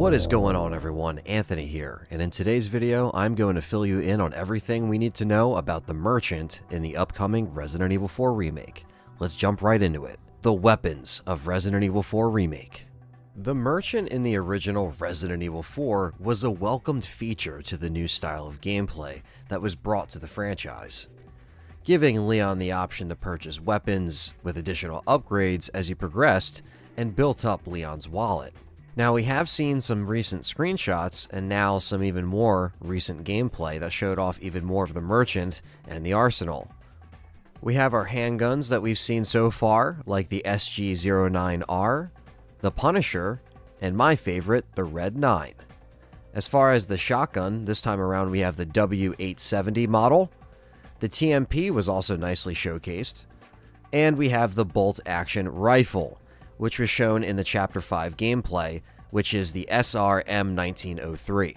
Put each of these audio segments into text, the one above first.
What is going on, everyone? Anthony here, and in today's video I'm going to fill you in on everything we need to know about the merchant in the upcoming Resident Evil 4 Remake. Let's jump right into it. The weapons of Resident Evil 4 Remake. The merchant in the original Resident Evil 4 was a welcomed feature to the new style of gameplay that was brought to the franchise, giving Leon the option to purchase weapons with additional upgrades as he progressed and built up Leon's wallet. Now, we have seen some recent screenshots and now some even more recent gameplay that showed off even more of the merchant and the arsenal. We have our handguns that we've seen so far, like the SG-09R, the Punisher, and my favorite, the Red 9. As far as the shotgun, this time around we have the W870 model. The TMP was also nicely showcased. And we have the bolt-action rifle, which was shown in the Chapter 5 gameplay, which is the SR-M1903.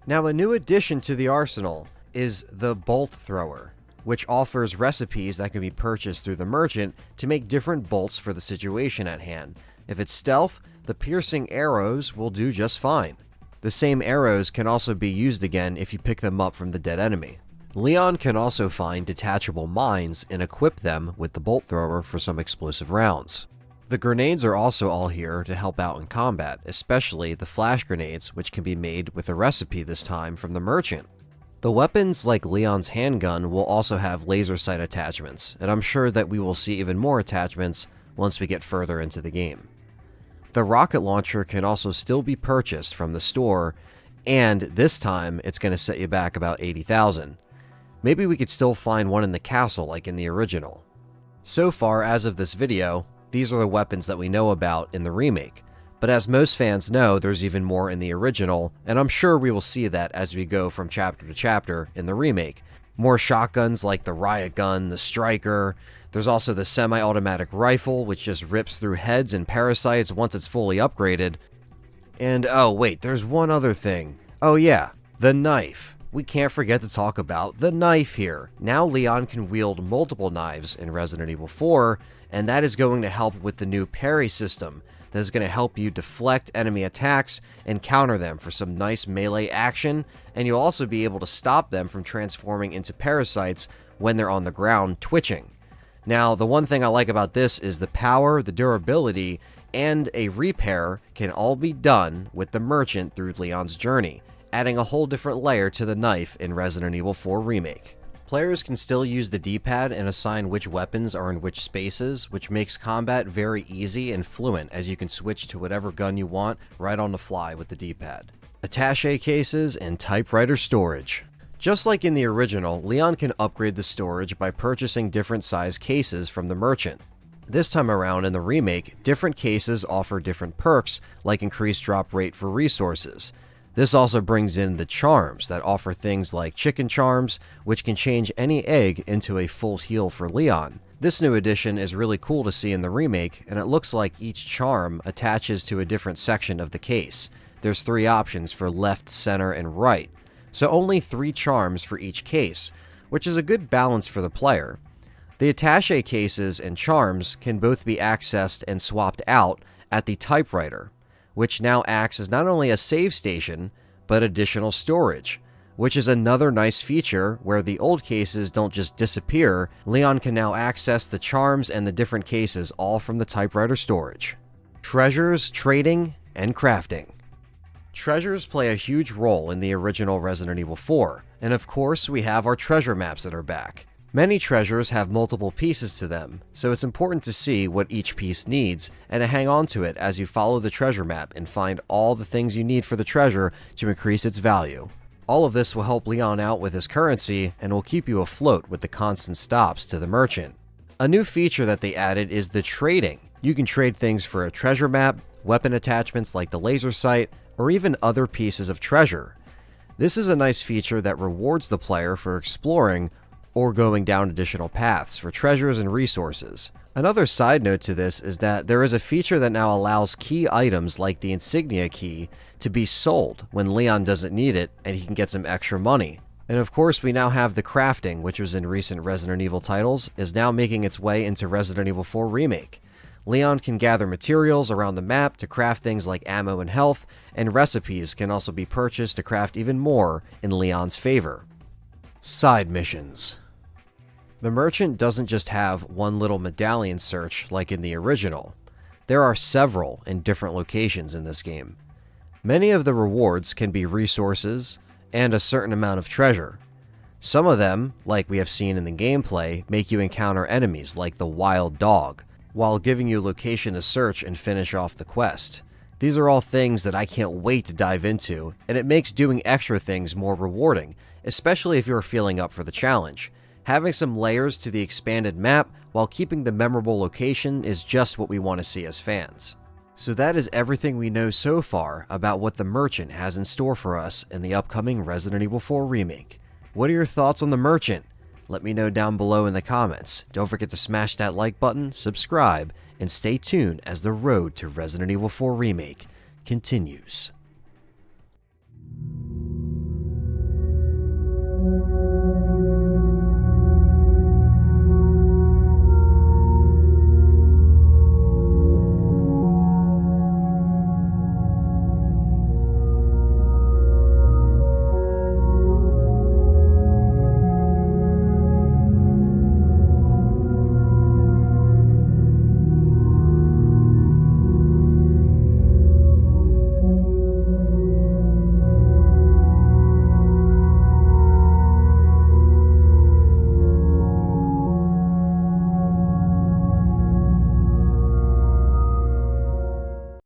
Now, a new addition to the arsenal is the bolt thrower, which offers recipes that can be purchased through the merchant to make different bolts for the situation at hand. If it's stealth, the piercing arrows will do just fine. The same arrows can also be used again if you pick them up from the dead enemy. Leon can also find detachable mines and equip them with the bolt thrower for some explosive rounds. The grenades are also all here to help out in combat, especially the flash grenades, which can be made with a recipe this time from the merchant. The weapons like Leon's handgun will also have laser sight attachments, and I'm sure that we will see even more attachments once we get further into the game. The rocket launcher can also still be purchased from the store, and this time it's going to set you back about 80,000. Maybe we could still find one in the castle like in the original. So far, as of this video, these are the weapons that we know about in the remake, but as most fans know, there's even more in the original, and I'm sure we will see that as we go from chapter to chapter in the remake. More shotguns like the riot gun, the striker. There's also the semi-automatic rifle, which just rips through heads and parasites once it's fully upgraded. And oh wait, there's one other thing. Oh yeah, the knife. We can't forget to talk about the knife here. Now Leon can wield multiple knives in Resident Evil 4, and that is going to help with the new parry system that is going to help you deflect enemy attacks and counter them for some nice melee action, and you'll also be able to stop them from transforming into parasites when they're on the ground twitching. Now, the one thing I like about this is the power, the durability, and a repair can all be done with the merchant through Leon's journey, adding a whole different layer to the knife in Resident Evil 4 Remake. Players can still use the D-pad and assign which weapons are in which spaces, which makes combat very easy and fluent as you can switch to whatever gun you want right on the fly with the D-pad. Attaché cases and typewriter storage. Just like in the original, Leon can upgrade the storage by purchasing different size cases from the merchant. This time around in the remake, different cases offer different perks like increased drop rate for resources. This also brings in the charms that offer things like chicken charms, which can change any egg into a full heal for Leon. This new addition is really cool to see in the remake, and it looks like each charm attaches to a different section of the case. There's 3 options for left, center, and right, so only 3 charms for each case, which is a good balance for the player. The attaché cases and charms can both be accessed and swapped out at the typewriter, which now acts as not only a save station, but additional storage, which is another nice feature where the old cases don't just disappear. Leon can now access the charms and the different cases all from the typewriter storage. Treasures, trading, and crafting. Treasures play a huge role in the original Resident Evil 4, and of course we have our treasure maps that are back. Many treasures have multiple pieces to them, so it's important to see what each piece needs and to hang on to it as you follow the treasure map and find all the things you need for the treasure to increase its value. All of this will help Leon out with his currency and will keep you afloat with the constant stops to the merchant. A new feature that they added is the trading. You can trade things for a treasure map, weapon attachments like the laser sight, or even other pieces of treasure. This is a nice feature that rewards the player for exploring or going down additional paths for treasures and resources. Another side note to this is that there is a feature that now allows key items like the insignia key to be sold when Leon doesn't need it and he can get some extra money. And of course we now have the crafting, which was in recent Resident Evil titles, is now making its way into Resident Evil 4 Remake. Leon can gather materials around the map to craft things like ammo and health, and recipes can also be purchased to craft even more in Leon's favor. Side missions. The merchant doesn't just have one little medallion search like in the original. There are several in different locations in this game. Many of the rewards can be resources and a certain amount of treasure. Some of them, like we have seen in the gameplay, make you encounter enemies like the wild dog, while giving you location to search and finish off the quest. These are all things that I can't wait to dive into, and it makes doing extra things more rewarding, especially if you're feeling up for the challenge. Having some layers to the expanded map while keeping the memorable location is just what we want to see as fans. So that is everything we know so far about what the merchant has in store for us in the upcoming Resident Evil 4 Remake. What are your thoughts on the merchant? Let me know down below in the comments. Don't forget to smash that like button, subscribe, and stay tuned as the road to Resident Evil 4 Remake continues.